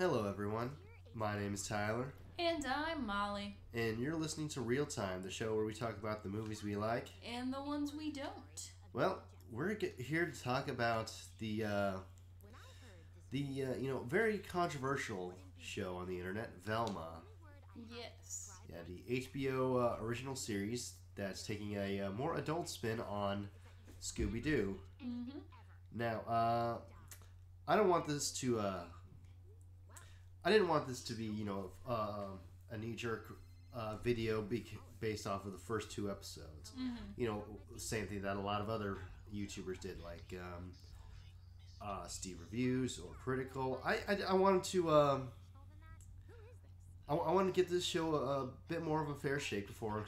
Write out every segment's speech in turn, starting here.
Hello, everyone. My name is Tyler. And I'm Molly. And you're listening to Real Time, the show where we talk about the movies we like. And the ones we don't. Well, we're here to talk about the very controversial show on the internet, Velma. Yes. Yeah, the HBO original series that's taking a more adult spin on Scooby Doo. Mm-hmm. Now, I don't want this to... I didn't want this to be, a knee-jerk video based off of the first two episodes. Mm-hmm. Same thing that a lot of other YouTubers did, like Steve Reviews or Critical. I wanted to I wanted to get this show a bit more of a fair shake before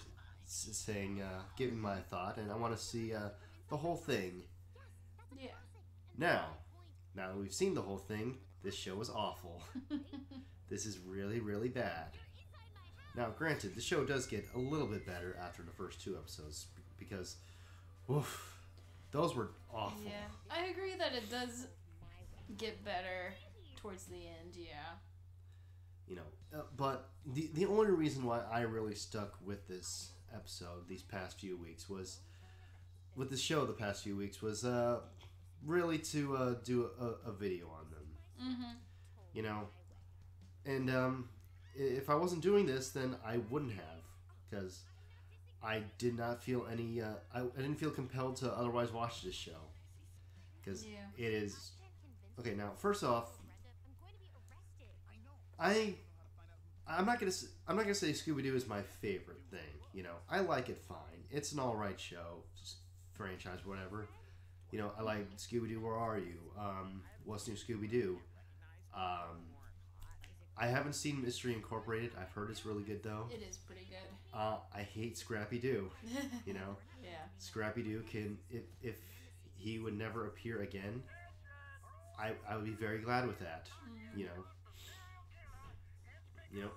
giving my thought, and I want to see the whole thing. Yeah. Now that we've seen the whole thing, this show is awful. This is really, really bad. Now, granted, the show does get a little bit better after the first two episodes because, oof, those were awful. Yeah, I agree that it does get better towards the end, yeah. But the only reason why I really stuck with this episode these past few weeks was, with the show the past few weeks, was really to do a video on them. Mm-hmm. And if I wasn't doing this, then I wouldn't have, because I did not feel any. I didn't feel compelled to otherwise watch this show, because it is okay. Now, first off, I'm not gonna say Scooby Doo is my favorite thing. I like it fine. It's an all right show, just franchise, whatever. I like Scooby Doo. Where are you? What's new, Scooby Doo? I haven't seen Mystery Incorporated. I've heard it's really good, though. It is pretty good. I hate Scrappy Doo. Yeah. Scrappy Doo can, if he would never appear again, I would be very glad with that.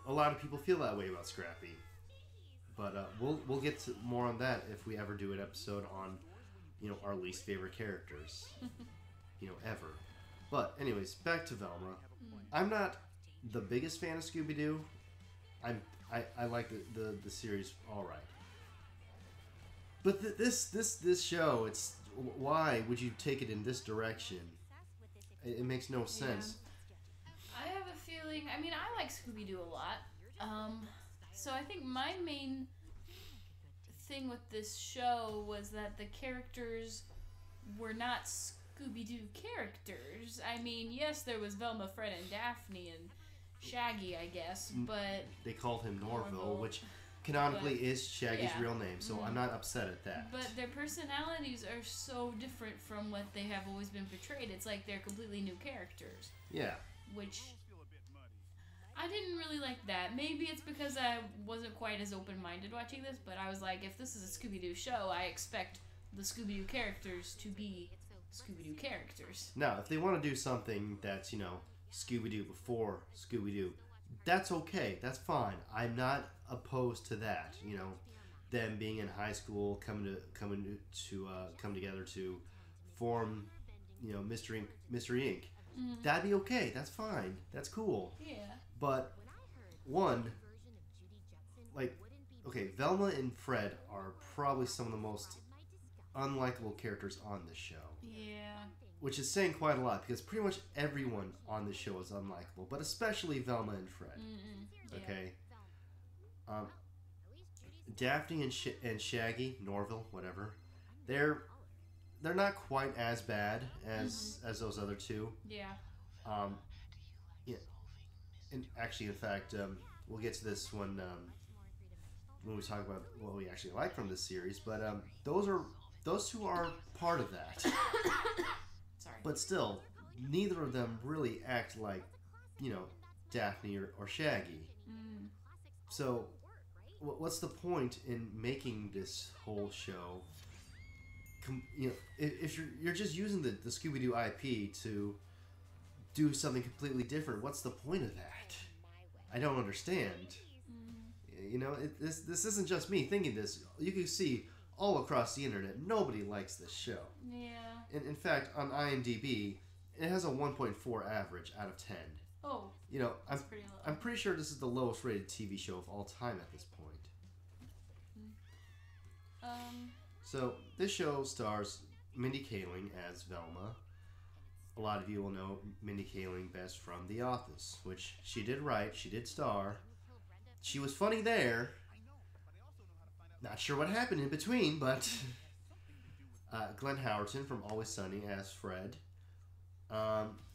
A lot of people feel that way about Scrappy, but we'll get to more on that if we ever do an episode on our least favorite characters, ever. But anyways, back to Velma. I'm not the biggest fan of Scooby Doo. I like the series all right. But this show, it's why would you take it in this direction? It makes no sense. I have a feeling. I mean, I like Scooby Doo a lot. So I think my main thing with this show was that the characters were not Scooby-Doo characters. I mean, yes, there was Velma, Fred, and Daphne, and Shaggy, I guess, but... They called him Norville, which canonically is Shaggy's real name, so I'm not upset at that. But their personalities are so different from what they have always been portrayed. It's like they're completely new characters. Yeah. Which... I didn't really like that. Maybe it's because I wasn't quite as open-minded watching this, but I was like, if this is a Scooby-Doo show, I expect the Scooby-Doo characters to be Scooby-Doo characters. Now, if they want to do something that's, Scooby-Doo before Scooby-Doo, that's okay. That's fine. I'm not opposed to that. Them being in high school, coming together to form, Mystery Inc. Mm-hmm. That'd be okay. That's fine. That's cool. Yeah. But Velma and Fred are probably some of the most unlikable characters on this show. Yeah. Which is saying quite a lot, because pretty much everyone on this show is unlikable, but especially Velma and Fred. Yeah. Okay? Daphne and Shaggy, Norville, whatever, they're not quite as bad as those other two. Yeah. Yeah. And actually, in fact, we'll get to this when we talk about what we actually like from this series. But those two are part of that. Sorry. But still, neither of them really act like, Daphne or Shaggy. Mm. So, what's the point in making this whole show? If you're just using the Scooby Doo IP to do something completely different, what's the point of that? I don't understand. This isn't just me thinking this. You can see all across the internet, nobody likes this show. Yeah. And in fact, on IMDb, it has a 1.4 average out of 10. Oh, You know, that's pretty low. I'm pretty sure this is the lowest rated TV show of all time at this point. So this show stars Mindy Kaling as Velma. A lot of you will know Mindy Kaling best from The Office, which she did write, she did star. She was funny there. Not sure what happened in between, but Glenn Howerton from Always Sunny as Fred.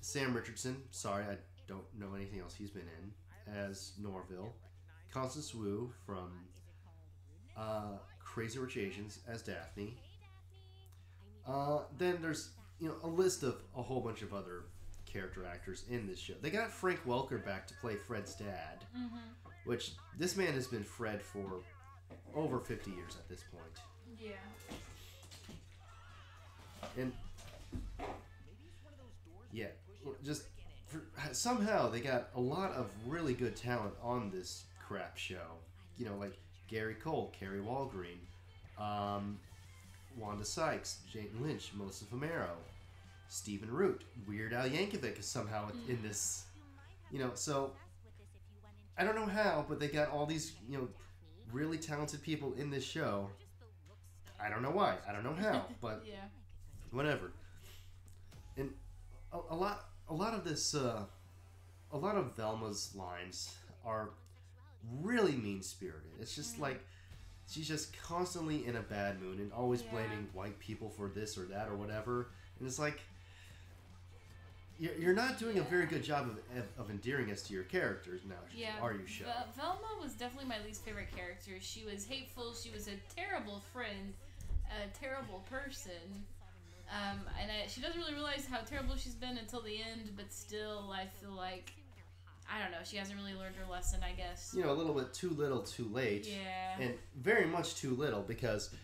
Sam Richardson, sorry, I don't know anything else he's been in, as Norville. Constance Wu from Crazy Rich Asians as Daphne. Then there's a list of a whole bunch of other character actors in this show. They got Frank Welker back to play Fred's dad, which this man has been Fred for over 50 years at this point. Yeah. And yeah, just somehow they got a lot of really good talent on this crap show. Like Gary Cole, Carrie Walgreen, Wanda Sykes, Jane Lynch, Melissa Fumero, Stephen Root, Weird Al Yankovic is somehow in this. So I don't know how, but they got all these really talented people in this show. I don't know why. I don't know how, but yeah. Whatever. And a lot of this, a lot of Velma's lines are really mean-spirited. It's just like she's just constantly in a bad mood and always blaming white people for this or that or whatever. And it's like, you're not doing a very good job of endearing us to your characters now, are you, show? Velma was definitely my least favorite character. She was hateful. She was a terrible friend, a terrible person. She doesn't really realize how terrible she's been until the end, but still, I feel like, I don't know, she hasn't really learned her lesson, I guess. A little bit too little, too late. Yeah. And very much too little, because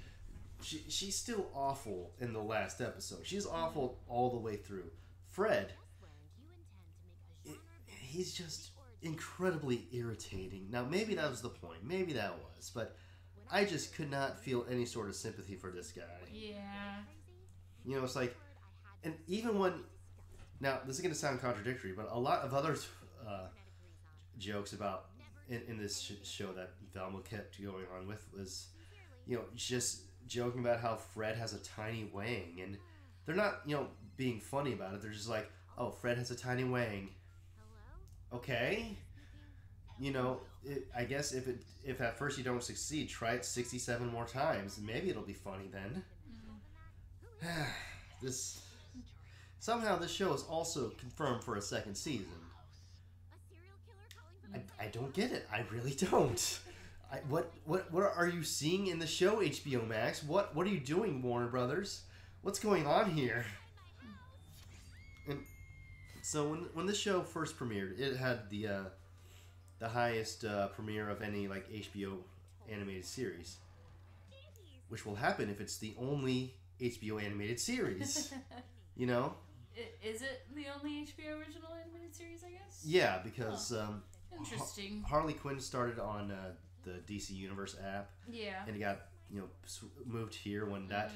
she's still awful in the last episode. She's awful all the way through. Fred, he's just incredibly irritating. Now, maybe that was the point. Maybe that was. But I just could not feel any sort of sympathy for this guy. Yeah. It's like, and even when, now this is going to sound contradictory, but a lot of other jokes about in this show that Velma kept going on with was, just joking about how Fred has a tiny wang, and they're not, being funny about it. They're just like, oh, Fred has a tiny wang. Okay. I guess if at first you don't succeed, try it 67 more times, and maybe it'll be funny then. Somehow this show is also confirmed for a second season. I don't get it. I really don't. What are you seeing in the show, HBO Max? What are you doing, Warner Brothers? What's going on here? And so when this show first premiered, it had the highest premiere of any HBO animated series, which will happen if it's the only HBO animated series. Is it the only HBO original animated series, I guess? Yeah, because interesting. Harley Quinn started on the DC Universe app. Yeah. And it got moved here when that.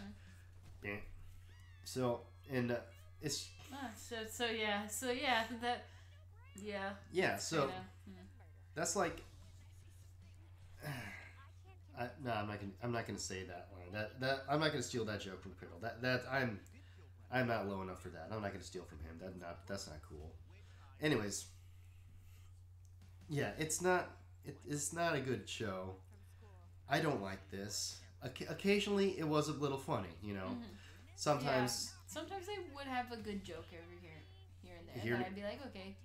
So and it's. So that. Yeah. Yeah. So that's like. I'm not gonna say that line. That I'm not gonna steal that joke from Criddle. That I'm not low enough for that. I'm not gonna steal from him. That's not cool. Anyways, yeah, it's not a good show. I don't like this. Occasionally, it was a little funny, Sometimes. Yeah. Sometimes they would have a good joke over here and there. I'd be like, okay,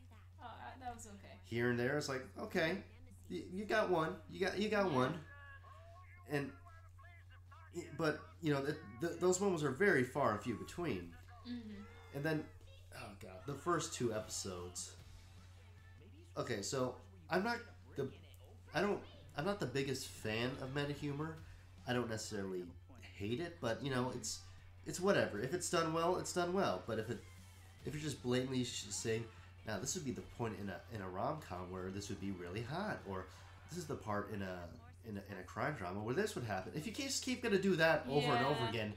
that was okay. Here and there, it's like, okay, you got one. You got one. But those moments are very far and few between. And then, oh god, the first two episodes. Okay, so I'm not the biggest fan of meta humor. I don't necessarily hate it, but it's whatever. If it's done well, it's done well. But if you're just blatantly saying, now this would be the point in a rom-com where this would be really hot, or this is the part in a crime drama where this would happen. If you just keep gonna do that over and over again,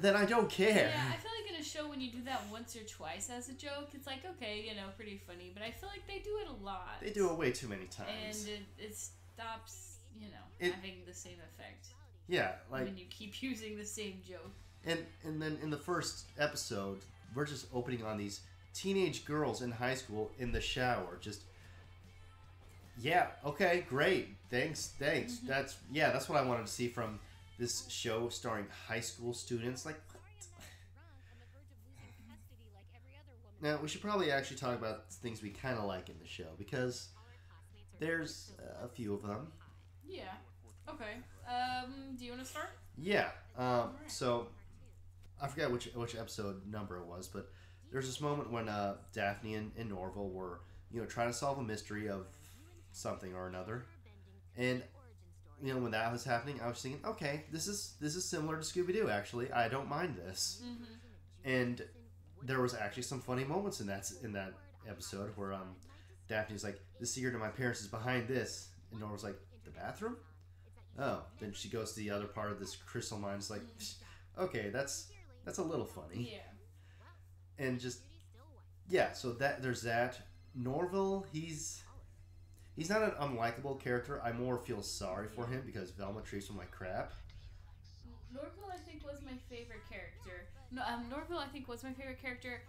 then I don't care. Yeah, I feel like in a show when you do that once or twice as a joke, it's like, okay, pretty funny. But I feel like they do it a lot. They do it way too many times. And it stops, having the same effect. Yeah, like... when you keep using the same joke. And then in the first episode, we're just opening on these teenage girls in high school in the shower. Just... Yeah, okay, great. Thanks. Mm-hmm. That's what I wanted to see from this show starring high school students. Like, what? Now, we should probably actually talk about things we kind of like in the show, because there's a few of them. Yeah. Okay. Do you want to start? Yeah. Right. So, I forgot which episode number it was, but there's this moment when Daphne and Norval were, trying to solve a mystery of something or another. And, when that was happening, I was thinking, okay, this is similar to Scooby Doo, actually. I don't mind this. Mm-hmm. And there was actually some funny moments in that episode where Daphne's like, the secret of my parents is behind this. And Norval's like, the bathroom? Oh. Then she goes to the other part of this crystal mine. It's like, okay, that's a little funny. Yeah. And just, yeah, so there's that. Norval, he's not an unlikable character. I more feel sorry for him because Velma treats him like crap. Norval, I think, was my favorite character. No, Norval, I think, was my favorite character.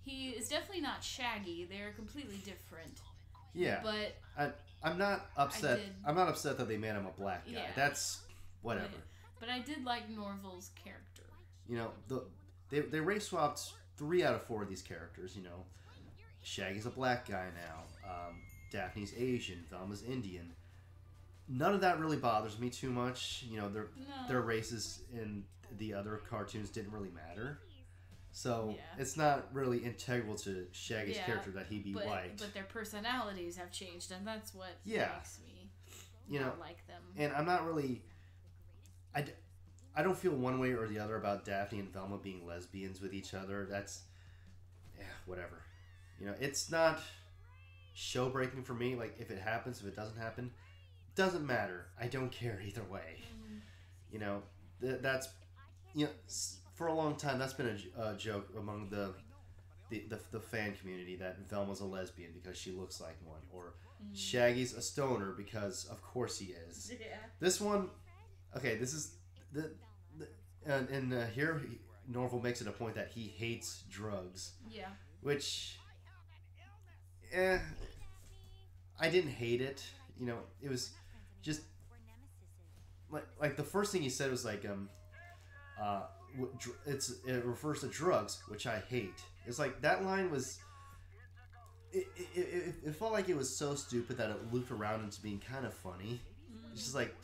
He is definitely not Shaggy. They're completely different. Yeah. But I'm not upset. I'm not upset that they made him a black guy. Yeah. That's whatever. But I did like Norval's character. They race swapped 3 out of 4 of these characters. Shaggy's a black guy now. Daphne's Asian. Velma's Indian. None of that really bothers me too much. Their races in the other cartoons didn't really matter. So it's not really integral to Shaggy's character that he be white. But their personalities have changed, and that's what makes me not like them. And I'm not really... I don't feel one way or the other about Daphne and Velma being lesbians with each other. That's... whatever. It's not show-breaking for me. Like, if it happens, if it doesn't happen, doesn't matter. I don't care either way. Mm-hmm. That's... for a long time, that's been a joke among the fan community that Velma's a lesbian because she looks like one, or Shaggy's a stoner because of course he is. Yeah. This one, okay, this is and here Norval makes it a point that he hates drugs. Yeah. Which, I didn't hate it. It was just like the first thing he said was like it refers to drugs, which I hate. It's like that line was. It felt like it was so stupid that it looped around into being kind of funny. It's just like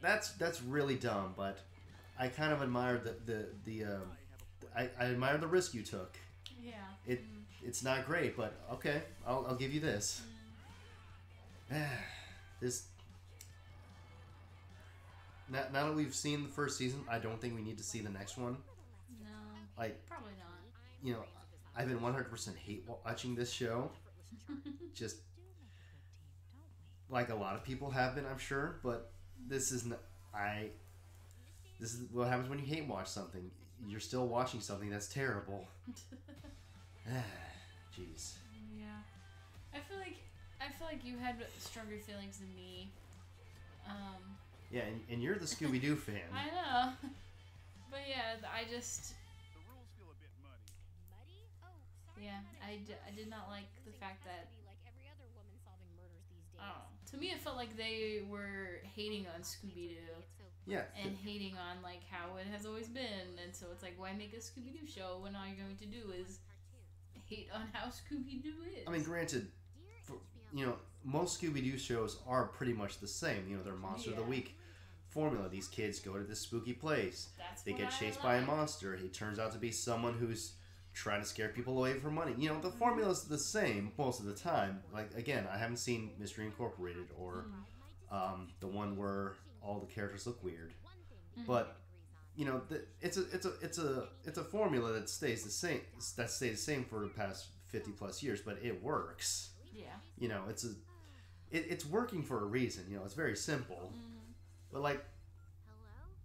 that's really dumb, but I kind of admired I admire the risk you took. Yeah. It's not great, but okay, I'll give you this. This. Now that we've seen the first season, I don't think we need to see the next one. No. Probably not. I've been 100% hate watching this show. Just like a lot of people have been, I'm sure. But this is what happens when you hate watch something. You're still watching something that's terrible. Jeez. Yeah. I feel like you had stronger feelings than me. Yeah, and you're the Scooby Doo fan. I know. But yeah, I just... Yeah, I did not like the fact that... To me, it felt like they were hating on Scooby Doo. Yeah. And hating on, like, how it has always been. And so it's like, why make a Scooby Doo show when all you're going to do is hate on how Scooby Doo is? I mean, granted, most Scooby Doo shows are pretty much the same. They're Monster of the Week formula. These kids go to this spooky place. They get chased by a monster. It turns out to be someone who's trying to scare people away from money. The formula's the same most of the time. Like, again, I haven't seen Mystery Incorporated or the one where all the characters look weird. But it's a formula that stays the same. That stayed the same for the past 50 plus years, but it works. Yeah. It's working for a reason. It's very simple. But like,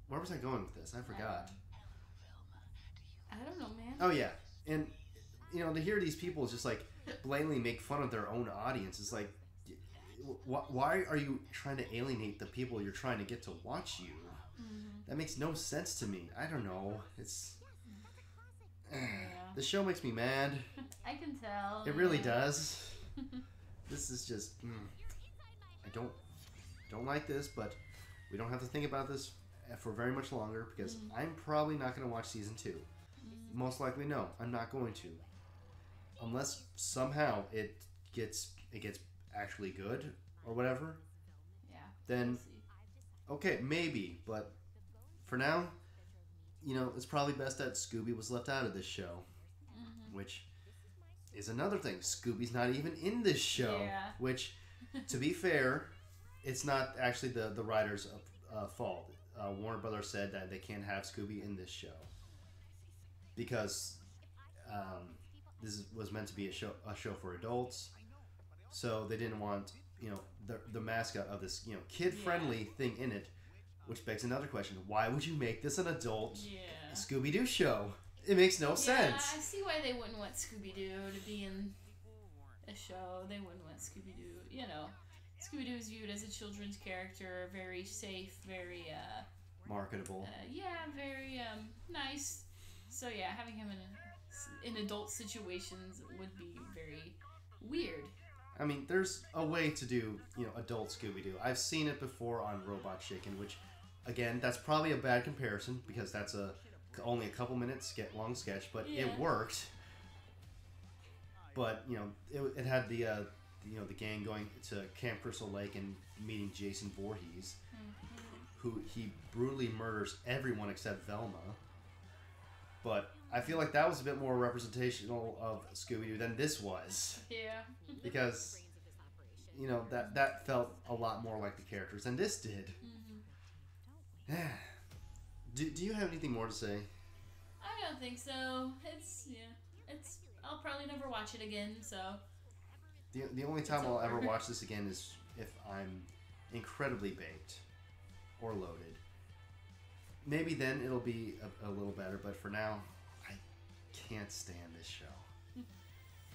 where was I going with this? I forgot. I don't know, man. Oh yeah, and to hear these people just like blatantly make fun of their own audience is like, why are you trying to alienate the people you're trying to get to watch you? That makes no sense to me. I don't know. It's the show makes me mad. I can tell. It really does. This is just I don't like this, but we don't have to think about this for very much longer because I'm probably not going to watch season 2. Most likely, no, I'm not going to, unless somehow it gets actually good or whatever. Yeah. Then okay, maybe, but for now, it's probably best that Scooby was left out of this show, which is another thing. Scooby's not even in this show, which, to be fair, it's not actually the writers' fault. Warner Brothers said that they can't have Scooby in this show because this was meant to be a show for adults, so they didn't want the mascot of this kid-friendly thing in it, which begs another question: why would you make this an adult Scooby Doo show? It makes no sense. I see why they wouldn't want Scooby Doo to be in a show. They wouldn't want Scooby Doo. Scooby Doo is viewed as a children's character, very safe, very marketable. Very nice. So having him in adult situations would be very weird. I mean, there's a way to do adult Scooby Doo. I've seen it before on Robot Chicken, which, again, that's probably a bad comparison because that's only a couple minutes long sketch, but it worked. But it had the gang going to Camp Crystal Lake and meeting Jason Voorhees, who he brutally murders everyone except Velma. But I feel like that was a bit more representational of Scooby-Doo than this was. Yeah. Because, that felt a lot more like the characters than this did. Do you have anything more to say? I don't think so. I'll probably never watch it again, so. The only time I'll ever watch this again is if I'm incredibly baked or loaded. Maybe then it'll be a little better, but for now, I can't stand this show.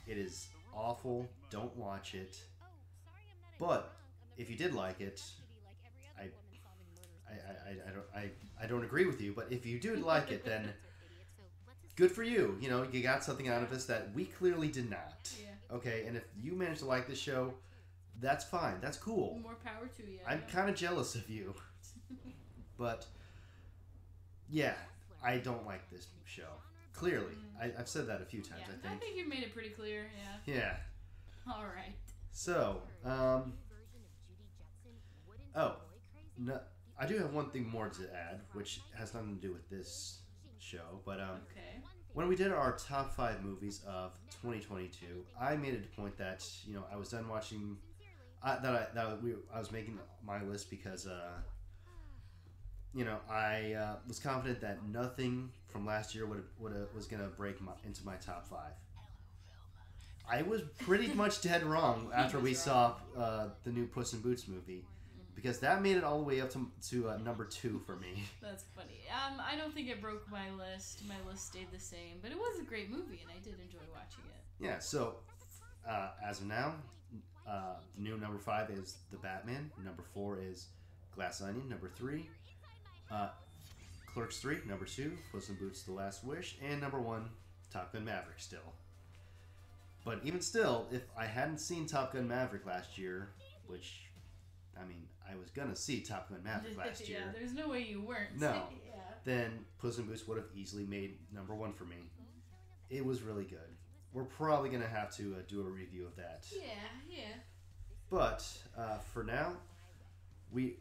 It is awful. Don't watch it. But if you did like it, I don't agree with you. But if you do like it, then good for you. You got something out of this that we clearly did not. Yeah. Okay, and if you managed to like this show, that's fine. That's cool. More power to you. I'm kind of jealous of you. But yeah, I don't like this show. Clearly. I've said that a few times, I think. I think you've made it pretty clear, Yeah. All right. So, I do have one thing more to add, which has nothing to do with this show, but okay. When we did our top 5 movies of 2022, I made it a point that I was done watching. I was making my list because I was confident that nothing from last year was gonna break into my top 5. I was pretty much dead wrong after we saw the new Puss in Boots movie, because that made it all the way up to number 2 for me. That's funny. I don't think it broke my list. My list stayed the same, but it was a great movie, and I did enjoy watching it. Yeah. So as of now, the new number 5 is The Batman. Number 4 is Glass Onion. Number 3, Clerks 3. Number 2, Puss in Boots: The Last Wish, and number 1, Top Gun Maverick. Still. But even still, if I hadn't seen Top Gun Maverick last year, which, I mean, I was gonna see Top Gun Maverick last year. Yeah, there's no way you weren't. No. Then Puss in Boots would have easily made number 1 for me. It was really good. We're probably gonna have to do a review of that. Yeah. But for now,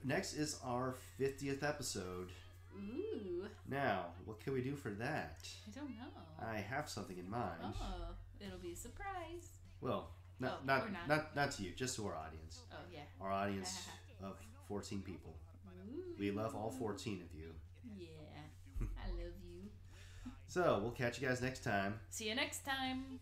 next is our 50th episode. Ooh. Now, what can we do for that? I don't know. I have something in mind. Oh, it'll be a surprise. Well, not to you, just to our audience. Oh yeah. Our audience of 14 people. Ooh. We love all 14 of you. Yeah, I love you. So we'll catch you guys next time. See you next time.